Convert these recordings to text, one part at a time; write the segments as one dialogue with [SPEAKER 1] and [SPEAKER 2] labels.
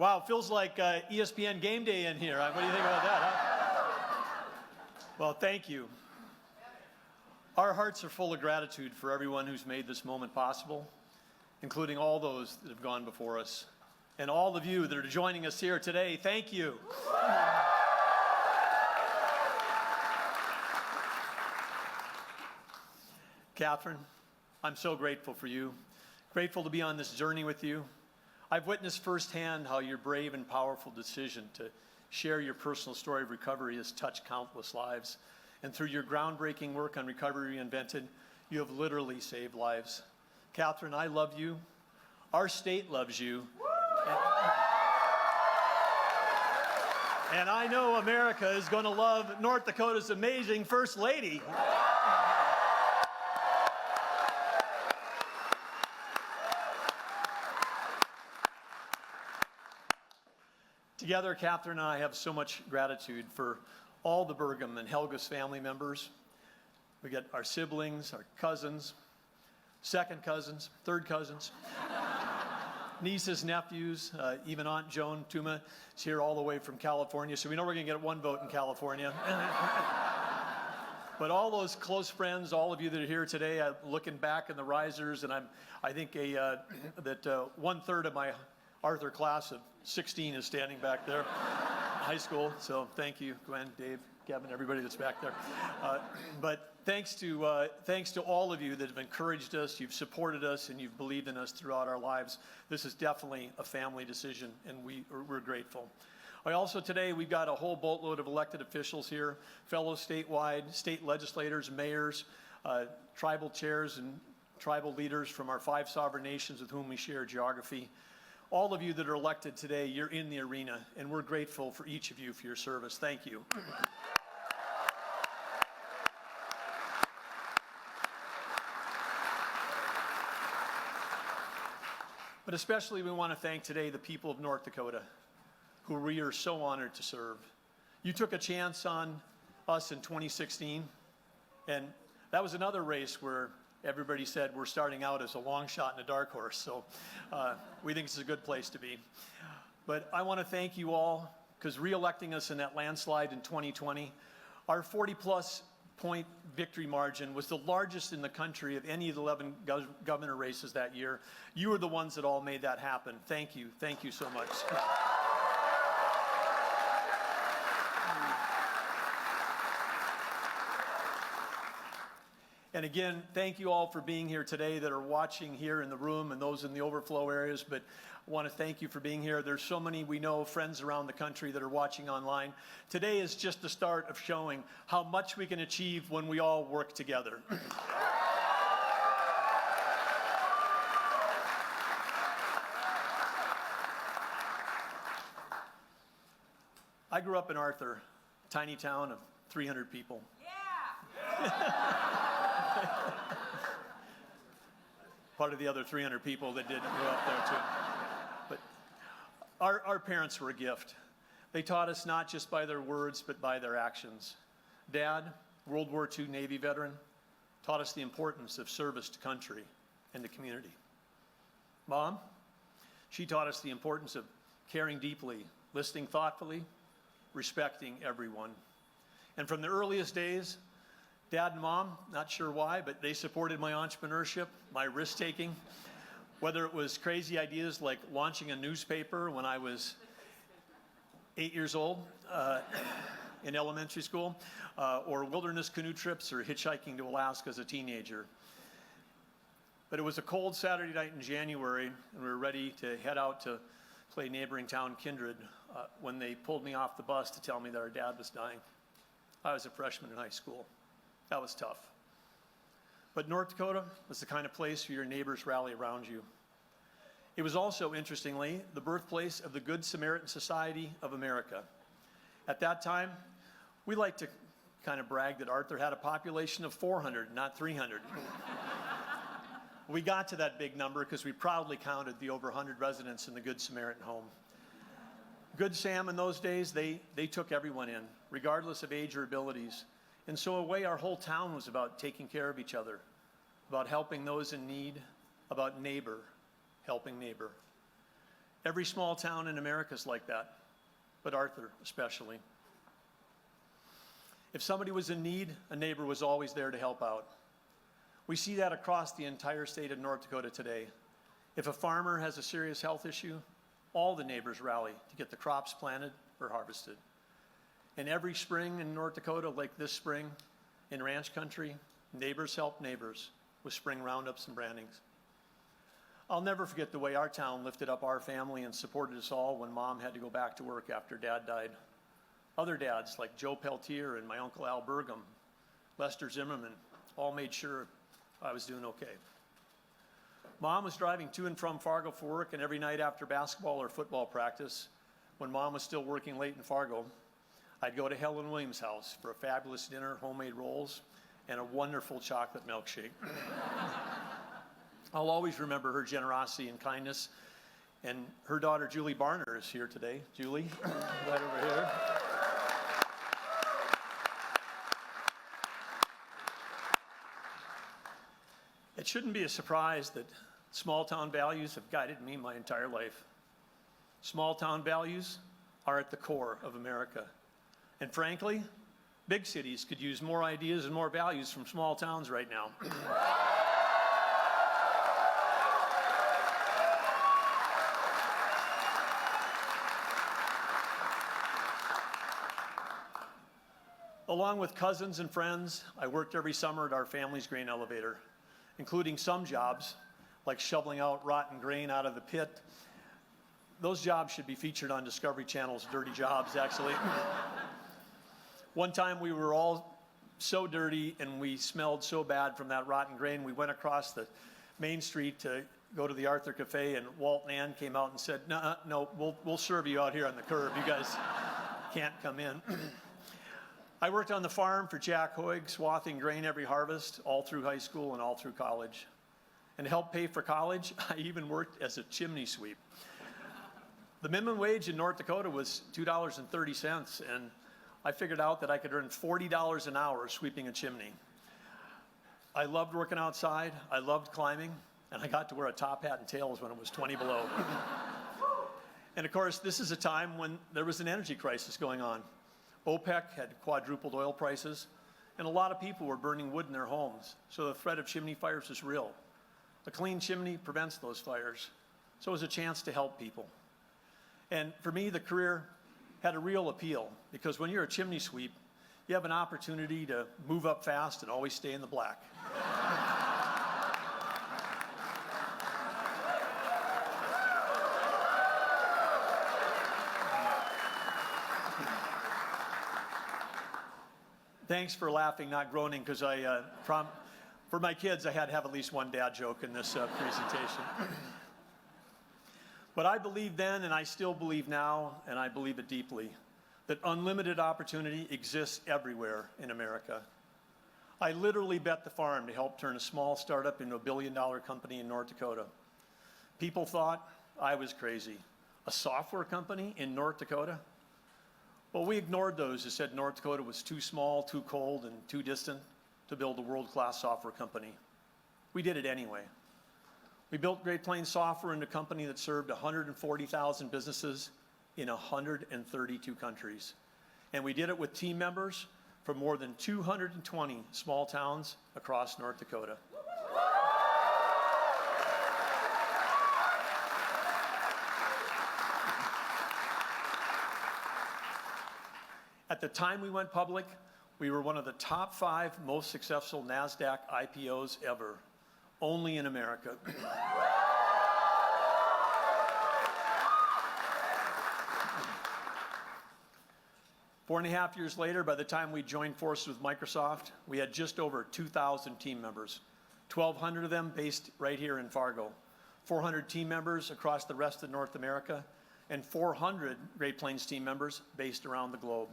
[SPEAKER 1] Wow, feels like ESPN Game Day in here. What do you think about that, huh? Well, thank you. Our hearts are full of gratitude for everyone who's made this moment possible, including all those that have gone before us. And all of you that are joining us here today, thank you. Catherine, I'm so grateful for you. Grateful to be on this journey with you. I've witnessed firsthand how your brave and powerful decision to share your personal story of recovery has touched countless lives. And through your groundbreaking work on Recovery Reinvented, you have literally saved lives. Catherine, I love you. Our state loves you. And I know America is going to love North Dakota's amazing First Lady. Together, Catherine and I have so much gratitude for all the Burgum and Helga's family members. We get our siblings, our cousins, second cousins, third cousins, nieces, nephews, even Aunt Joan Tuma is here all the way from California, so we know we're going to get one vote in California. But all those close friends, all of you that are here today, looking back in the risers, and I think that 1/3 of my Arthur class of 16 is standing back there, high school. So thank you, Gwen, Dave, Kevin, everybody that's back there. But thanks to all of you that have encouraged us, you've supported us, and you've believed in us throughout our lives. This is definitely a family decision, and we're grateful. Today, we've got a whole boatload of elected officials here, fellow statewide, state legislators, mayors, tribal chairs, and tribal leaders from our 5 sovereign nations with whom we share geography. All of you that are elected today, you're in the arena, and we're grateful for each of you for your service. Thank you. But especially we want to thank today the people of North Dakota, who we are so honored to serve. You took a chance on us in 2016, and that was another race where everybody said we're starting out as a long shot and a dark horse, so we think it's a good place to be. But I want to thank you all, because re-electing us in that landslide in 2020, our 40-plus point victory margin was the largest in the country of any of the 11 governor races that year. You are the ones that all made that happen. Thank you. Thank you so much. And again, thank you all for being here today that are watching here in the room and those in the overflow areas. But I want to thank you for being here. There's so many, we know, friends around the country that are watching online. Today is just the start of showing how much we can achieve when we all work together. I grew up in Arthur, a tiny town of 300 people. Yeah! Part of the other 300 people that did grow up there too. But our parents were a gift. They taught us not just by their words, but by their actions. Dad, World War II Navy veteran, taught us the importance of service to country and to community. Mom, she taught us the importance of caring deeply, listening thoughtfully, respecting everyone. And from the earliest days, Dad and Mom, not sure why, but they supported my entrepreneurship, my risk-taking, whether it was crazy ideas like launching a newspaper when I was 8 years old in elementary school, or wilderness canoe trips or hitchhiking to Alaska as a teenager. But it was a cold Saturday night in January, and we were ready to head out to play neighboring town Kindred when they pulled me off the bus to tell me that our dad was dying. I was a freshman in high school. That was tough. But North Dakota was the kind of place where your neighbors rally around you. It was also, interestingly, the birthplace of the Good Samaritan Society of America. At that time, we like to kind of brag that Arthur had a population of 400, not 300. We got to that big number because we proudly counted the over 100 residents in the Good Samaritan home. Good Sam in those days, they took everyone in, regardless of age or abilities. And so in a way, our whole town was about taking care of each other, about helping those in need, about neighbor helping neighbor. Every small town in America is like that, but Arthur especially. If somebody was in need, a neighbor was always there to help out. We see that across the entire state of North Dakota today. If a farmer has a serious health issue, all the neighbors rally to get the crops planted or harvested. And every spring in North Dakota, like this spring in ranch country, neighbors help neighbors with spring roundups and brandings. I'll never forget the way our town lifted up our family and supported us all when Mom had to go back to work after Dad died. Other dads like Joe Peltier and my Uncle Al Burgum, Lester Zimmerman, all made sure I was doing okay. Mom was driving to and from Fargo for work, and every night after basketball or football practice, when Mom was still working late in Fargo, I'd go to Helen Williams' house for a fabulous dinner, homemade rolls, and a wonderful chocolate milkshake. I'll always remember her generosity and kindness. And her daughter, Julie Barner, is here today. Julie, right over here. It shouldn't be a surprise that small town values have guided me my entire life. Small town values are at the core of America. And frankly, big cities could use more ideas and more values from small towns right now. Along with cousins and friends, I worked every summer at our family's grain elevator, including some jobs like shoveling out rotten grain out of the pit. Those jobs should be featured on Discovery Channel's Dirty Jobs, actually. One time we were all so dirty and we smelled so bad from that rotten grain, we went across the main street to go to the Arthur Cafe, and Walt and Ann came out and said, no, we'll serve you out here on the curb. You guys can't come in. I worked on the farm for Jack Hoig, swathing grain every harvest, all through high school and all through college. And to help pay for college, I even worked as a chimney sweep. The minimum wage in North Dakota was $2.30, and I figured out that I could earn $40 an hour sweeping a chimney. I loved working outside, I loved climbing, and I got to wear a top hat and tails when it was 20 below. And of course, this is a time when there was an energy crisis going on. OPEC had quadrupled oil prices, and a lot of people were burning wood in their homes, so the threat of chimney fires is real. A clean chimney prevents those fires, so it was a chance to help people. And for me, the career had a real appeal, because when you're a chimney sweep, you have an opportunity to move up fast and always stay in the black. Thanks for laughing, not groaning, because for my kids, I had to have at least one dad joke in this presentation. But I believed then, and I still believe now, and I believe it deeply, that unlimited opportunity exists everywhere in America. I literally bet the farm to help turn a small startup into a billion-dollar company in North Dakota. People thought I was crazy. A software company in North Dakota? Well, we ignored those who said North Dakota was too small, too cold, and too distant to build a world-class software company. We did it anyway. We built Great Plains Software into a company that served 140,000 businesses in 132 countries. And we did it with team members from more than 220 small towns across North Dakota. At the time we went public, we were one of the top 5 most successful NASDAQ IPOs ever, only in America. 4.5 years later, by the time we joined forces with Microsoft, we had just over 2,000 team members, 1,200 of them based right here in Fargo, 400 team members across the rest of North America, and 400 Great Plains team members based around the globe.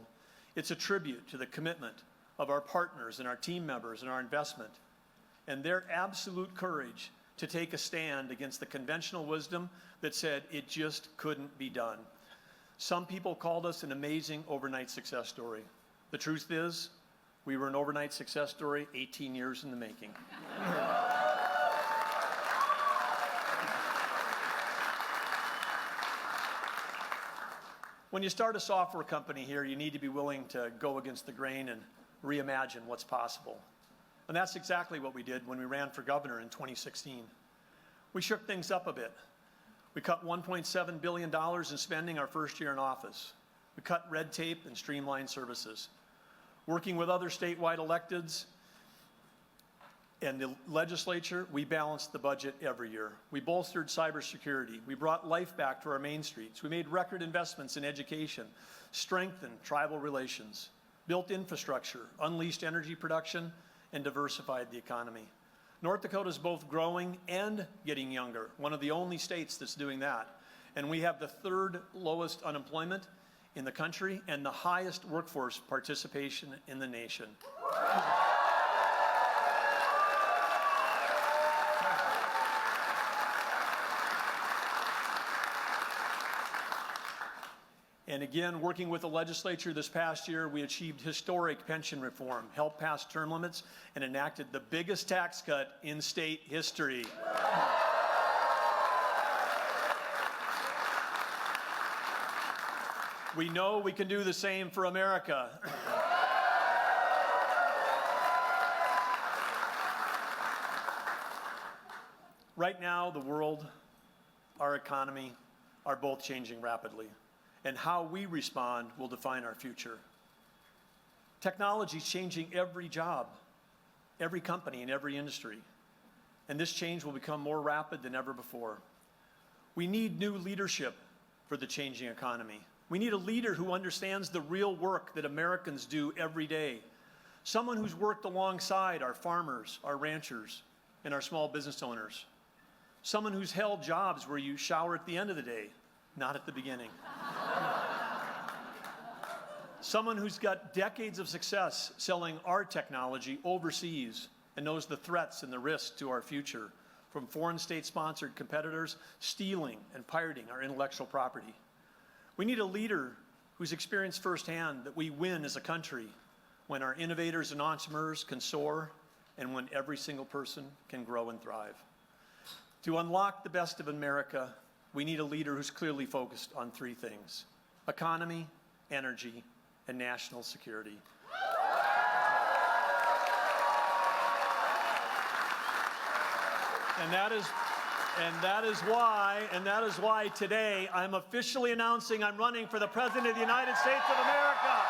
[SPEAKER 1] It's a tribute to the commitment of our partners and our team members and our investment, and their absolute courage to take a stand against the conventional wisdom that said it just couldn't be done. Some people called us an amazing overnight success story. The truth is, we were an overnight success story 18 years in the making. When you start a software company here, you need to be willing to go against the grain and reimagine what's possible. And that's exactly what we did when we ran for governor in 2016. We shook things up a bit. We cut $1.7 billion in spending our first year in office. We cut red tape and streamlined services. Working with other statewide electeds and the legislature, we balanced the budget every year. We bolstered cybersecurity. We brought life back to our main streets. We made record investments in education, strengthened tribal relations, built infrastructure, unleashed energy production, and diversified the economy. North Dakota is both growing and getting younger, one of the only states that's doing that. And we have the third lowest unemployment in the country and the highest workforce participation in the nation. And again, working with the legislature this past year, we achieved historic pension reform, helped pass term limits, and enacted the biggest tax cut in state history. We know we can do the same for America. Right now, the world, our economy, are both changing rapidly. And how we respond will define our future. Technology is changing every job, every company, and every industry. And this change will become more rapid than ever before. We need new leadership for the changing economy. We need a leader who understands the real work that Americans do every day. Someone who's worked alongside our farmers, our ranchers, and our small business owners. Someone who's held jobs where you shower at the end of the day, not at the beginning. Someone who's got decades of success selling our technology overseas and knows the threats and the risks to our future from foreign state-sponsored competitors stealing and pirating our intellectual property. We need a leader who's experienced firsthand that we win as a country when our innovators and entrepreneurs can soar and when every single person can grow and thrive. To unlock the best of America, we need a leader who's clearly focused on three things: economy, energy, and national security. And that is why today I'm officially announcing I'm running for the President of the United States of America.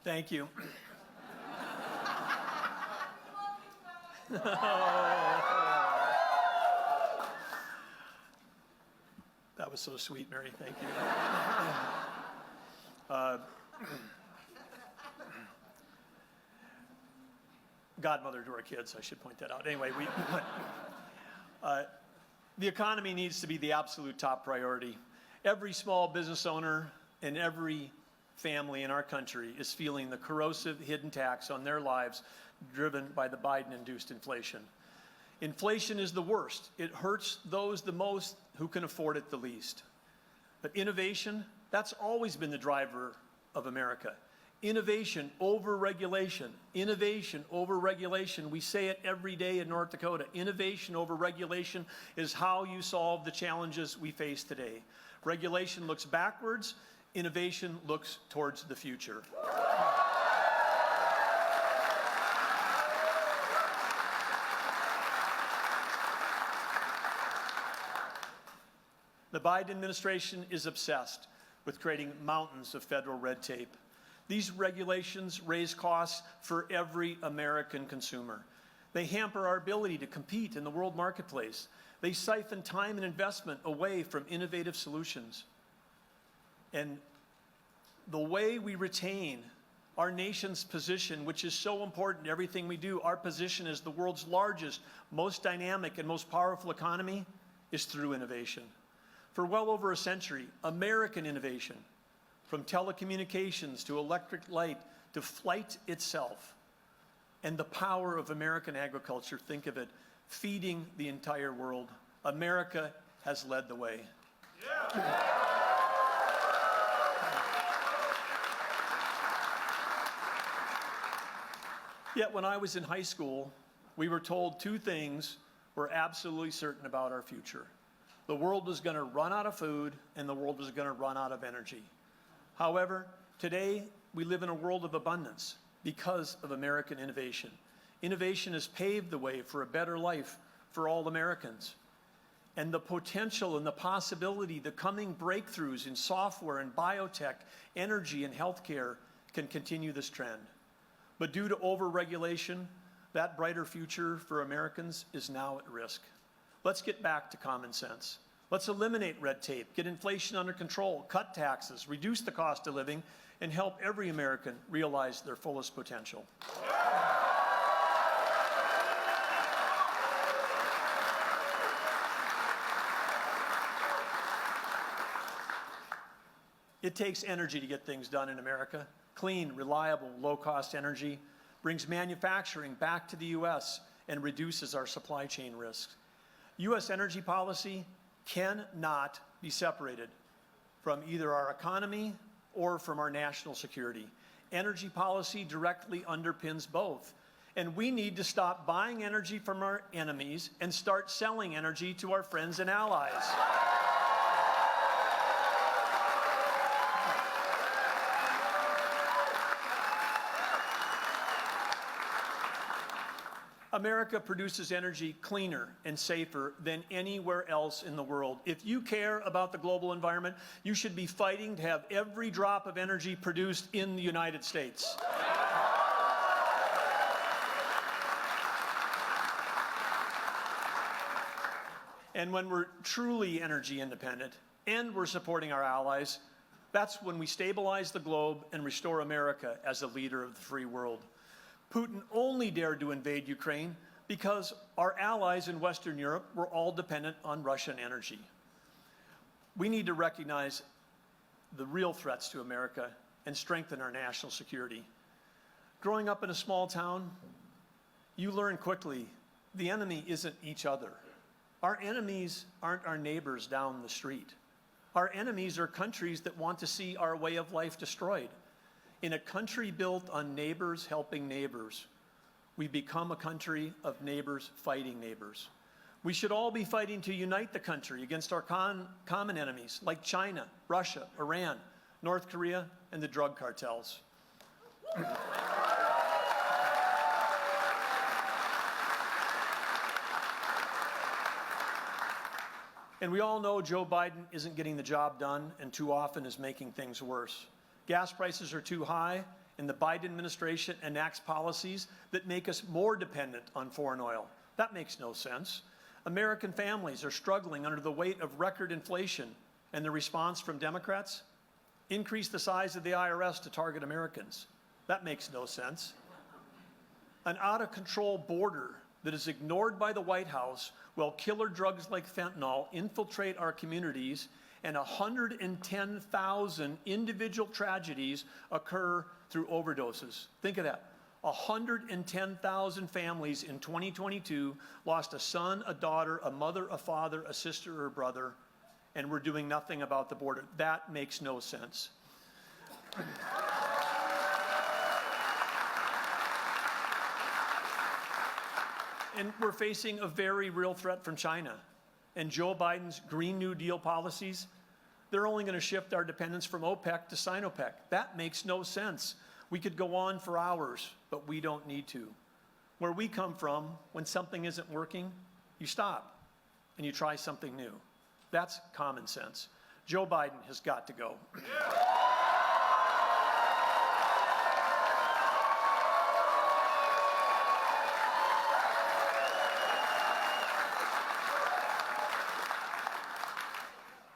[SPEAKER 1] Thank you. That was so sweet, Mary. Thank you. Godmother to our kids, I should point that out. Anyway, the economy needs to be the absolute top priority. Every small business owner and every family in our country is feeling the corrosive hidden tax on their lives driven by the Biden-induced inflation. Inflation is the worst. It hurts those the most who can afford it the least. But innovation, that's always been the driver of America. Innovation over regulation. Innovation over regulation. We say it every day in North Dakota. Innovation over regulation is how you solve the challenges we face today. Regulation looks backwards. Innovation looks towards the future. The Biden administration is obsessed with creating mountains of federal red tape. These regulations raise costs for every American consumer. They hamper our ability to compete in the world marketplace. They siphon time and investment away from innovative solutions. And the way we retain our nation's position, which is so important in everything we do, our position as the world's largest, most dynamic, and most powerful economy, is through innovation. For well over a century, American innovation, from telecommunications to electric light to flight itself, and the power of American agriculture, think of it, feeding the entire world. America has led the way. Yeah. Yet when I was in high school, we were told two things were absolutely certain about our future. The world was going to run out of food, and the world was going to run out of energy. However, today we live in a world of abundance because of American innovation. Innovation has paved the way for a better life for all Americans. And the potential and the possibility, the coming breakthroughs in software and biotech, energy and healthcare can continue this trend. But due to over-regulation, that brighter future for Americans is now at risk. Let's get back to common sense. Let's eliminate red tape, get inflation under control, cut taxes, reduce the cost of living, and help every American realize their fullest potential. It takes energy to get things done in America. Clean, reliable, low-cost energy brings manufacturing back to the U.S. and reduces our supply chain risks. U.S. energy policy cannot be separated from either our economy or from our national security. Energy policy directly underpins both. And we need to stop buying energy from our enemies and start selling energy to our friends and allies. America produces energy cleaner and safer than anywhere else in the world. If you care about the global environment, you should be fighting to have every drop of energy produced in the United States. And when we're truly energy independent and we're supporting our allies, that's when we stabilize the globe and restore America as a leader of the free world. Putin only dared to invade Ukraine because our allies in Western Europe were all dependent on Russian energy. We need to recognize the real threats to America and strengthen our national security. Growing up in a small town, you learn quickly the enemy isn't each other. Our enemies aren't our neighbors down the street. Our enemies are countries that want to see our way of life destroyed. In a country built on neighbors helping neighbors, we become a country of neighbors fighting neighbors. We should all be fighting to unite the country against our common enemies like China, Russia, Iran, North Korea, and the drug cartels. And we all know Joe Biden isn't getting the job done and too often is making things worse. Gas prices are too high, and the Biden administration enacts policies that make us more dependent on foreign oil. That makes no sense. American families are struggling under the weight of record inflation, and the response from Democrats? Increase the size of the IRS to target Americans. That makes no sense. An out-of-control border that is ignored by the White House while killer drugs like fentanyl infiltrate our communities, and 110,000 individual tragedies occur through overdoses. Think of that. 110,000 families in 2022 lost a son, a daughter, a mother, a father, a sister, or a brother, and we're doing nothing about the border. That makes no sense. And we're facing a very real threat from China. And Joe Biden's Green New Deal policies, they're only going to shift our dependence from OPEC to Sinopec. That makes no sense. We could go on for hours, but we don't need to. Where we come from, when something isn't working, you stop and you try something new. That's common sense. Joe Biden has got to go.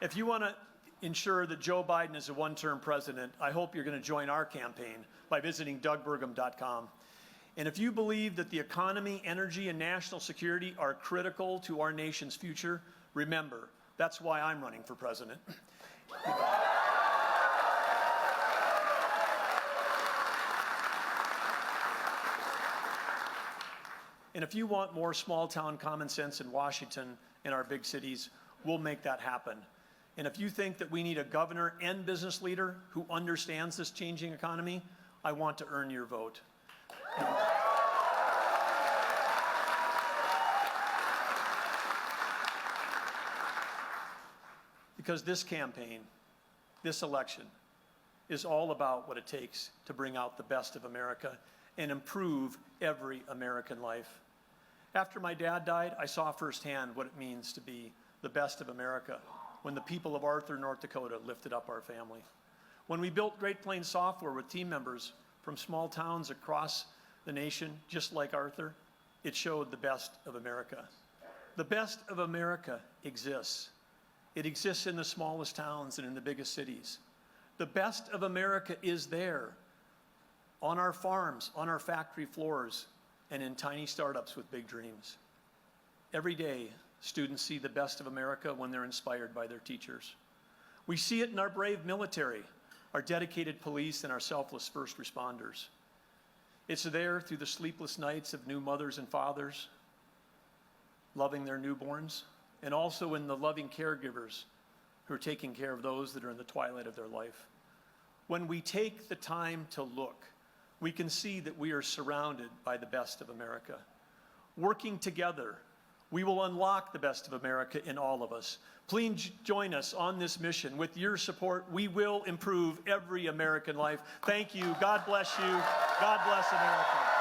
[SPEAKER 1] If you want to ensure that Joe Biden is a one-term president, I hope you're going to join our campaign by visiting dougburgum.com. And if you believe that the economy, energy, and national security are critical to our nation's future, remember That's why I'm running for president. And if you want more small-town common sense in Washington and our big cities, we'll make that happen. And if you think that we need a governor and business leader who understands this changing economy, I want to earn your vote. Because this campaign, this election, is all about what it takes to bring out the best of America and improve every American life. After my dad died, I saw firsthand what it means to be the best of America when the people of Arthur, North Dakota lifted up our family. When we built Great Plains Software with team members from small towns across the nation, just like Arthur, it showed the best of America. The best of America exists. It exists in the smallest towns and in the biggest cities. The best of America is there, on our farms, on our factory floors, and in tiny startups with big dreams. Every day, students see the best of America when they're inspired by their teachers. We see it in our brave military, our dedicated police, and our selfless first responders. It's there through the sleepless nights of new mothers and fathers loving their newborns, and also in the loving caregivers who are taking care of those that are in the twilight of their life. When we take the time to look, we can see that we are surrounded by the best of America. Working together, we will unlock the best of America in all of us. Please join us on this mission. With your support, we will improve every American life. Thank you. God bless you. God bless America.